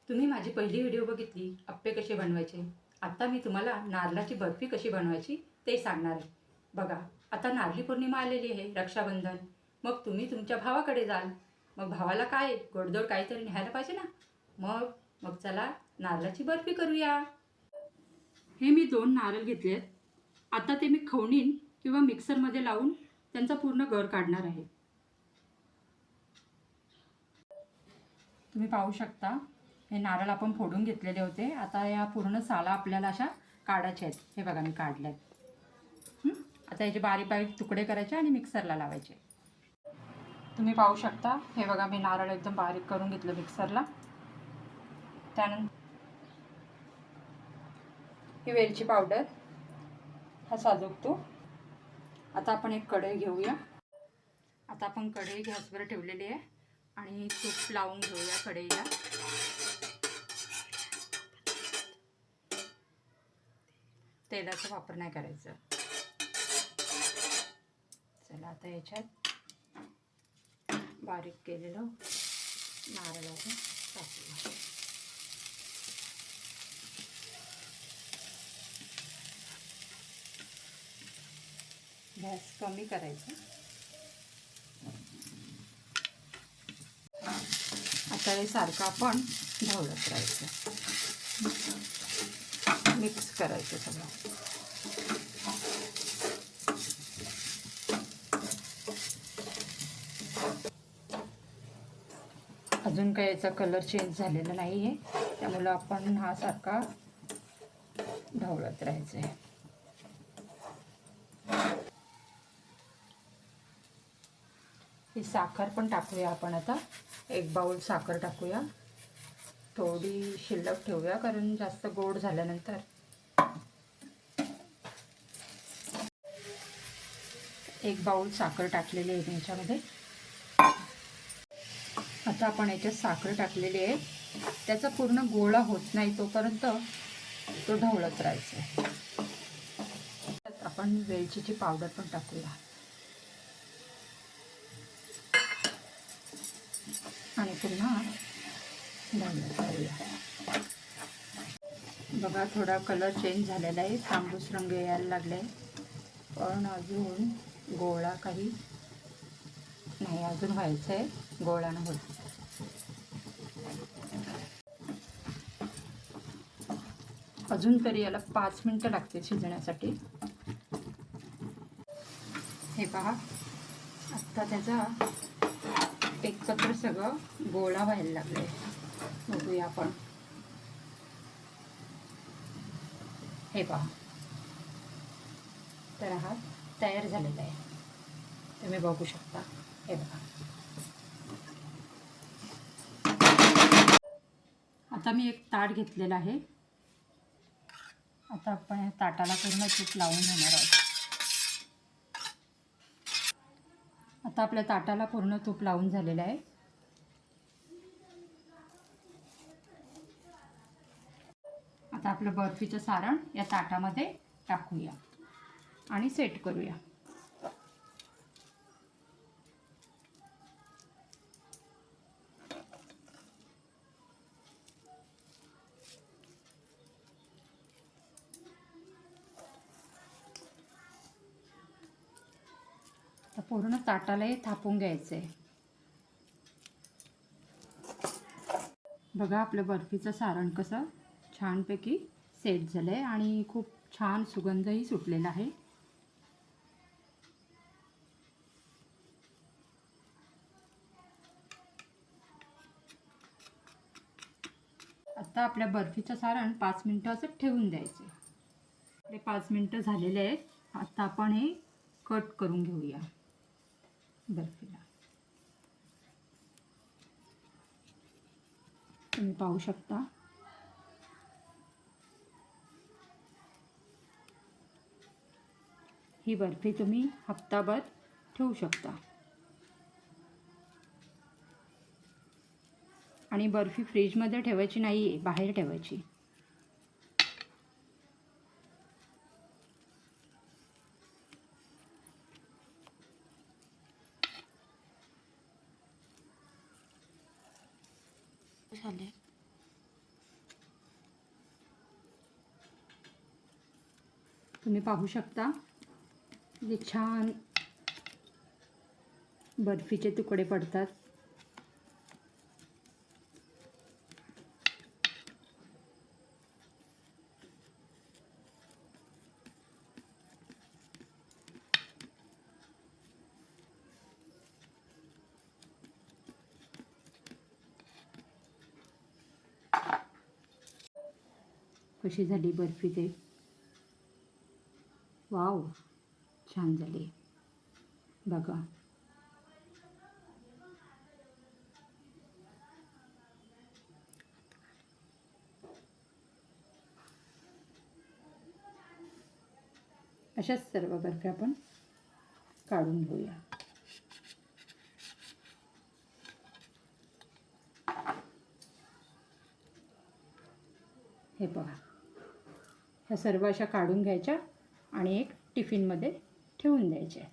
तुम्ही माझी पहिली व्हिडिओ बघितली अप्पे कसे बनवायचे. आता मी तुम्हाला नारळाची बर्फी कशी बनवायची ते सांगणार आहे. बघा, आता नारळी पौर्णिमा आलेली आहे, रक्षाबंधन. मग तुम्ही तुमच्या भावाकडे जाल. मग भावाला काय गोडधोड काहीतरी न्यायला पाहिजे ना. मग मग चला नारळाची बर्फी करूया. हे मी 2 नारळ घेतले आहेत. आता ते मी खवणीन किंवा मिक्सरमध्ये लावून त्यांचा पूर्ण गर काढणार आहे. तुम्ही पाहू शकता, हे नारळ आपण फोडून घेतलेले होते. आता या पूर्ण साला आपल्याला अशा काढायच्या आहेत. हे बघा मी काढल्या आहेत. आता याचे बारीक बारीक तुकडे करायचे आणि मिक्सरला लावायचे. तुम्ही पाहू शकता, हे बघा मी नारळ एकदम बारीक करून घेतलं मिक्सरला. त्यानंतर ही वेलची पावडर, हा साजूक तूप. आता आपण एक कढई घेऊया. आता आपण कढई गॅसवर ठेवलेली आहे आणि तूप लावून घेऊया कढईला. तेलाचा वापर नाही करायचा. चला आता याच्यात बारीक केलेलं नारळाचं टाकूया. गॅस कमी करायचा. आता हे सारखं आपण ढवळत राहायचं, मिक्स करायचं सगळं. अजून काही याचा कलर चेंज झालेला नाही आहे, त्यामुळं आपण हा सारखा ढवळत राहायचं आहे. ही साखर पण टाकूया आपण. आता 1 बाउल साखर टाकूया. थोडी शिल्लक ठेवूया कारण जास्त गोड झाल्यानंतर. 1 बाउल साखर टाकलेली आहे याच्यामध्ये. आता आपण याच्यात साखर टाकलेली आहे. त्याचा पूर्ण गोळा होत नाही तोपर्यंत तो ढवळत राहायचा आहे. आपण वेलचीची पावडर पण टाकूया आणि पुन्हा ढवळत राहूया. बघा, थोडा कलर चेंज झालेला आहे, तांबूस रंग यायला लागले, पण अजून गोळा काही नाही, अजून व्हायचं आहे. गोळा न होत. अजून तरी याला 5 मिनटं लागतील शिजण्यासाठी. हे पहा, आत्ता त्याचा एकत्र सगळं गोळा व्हायला लागले. बघूया आपण. हे पहा, तर हा तयार झालेला आहे. तुम्ही बघू शकता. हे बघा, आता मी एक ताट घेतलेलं आहे. आता आपण या ताटाला पूर्ण तूप लावून घेणार आहोत. आता आपल्या ताटाला पूर्ण तूप लावून झालेलं आहे. आता आपलं बर्फीचं सारण या ताटामध्ये टाकूया आणि सेट करूया. तर पूर्ण ताटालाही थापून घ्यायचं आहे. बघा, आपलं बर्फीचं सारण कसं छानपैकी सेट झालं आहे आणि खूप छान सुगंधही सुटलेला आहे. आता आपल्या बर्फीचं सारण 5 मिनटं असं ठेवून द्यायचं. आपले 5 मिनटं झालेले आहेत. आता आपण हे कट करून घेऊया बर्फीला. तुम्ही पाहू शकता. ही बर्फी तुम्ही हप्ताभर ठेवू शकता. आणि बर्फी फ्रीजमध्ये ठेवायची नाही आहे, बाहेर ठेवायची. झाले. तुम्ही पाहू शकता जे छान बर्फीचे तुकडे पडतात. कशी झाली बर्फी ते? वाव, छान झाली बघा. अशाच सर्व बर्फ्या आपण काढून घेऊया. हे पहा, ह्या सर्व अशा काढून घ्यायच्या आणि एक टिफिनमध्ये ठेवून द्यायच्या.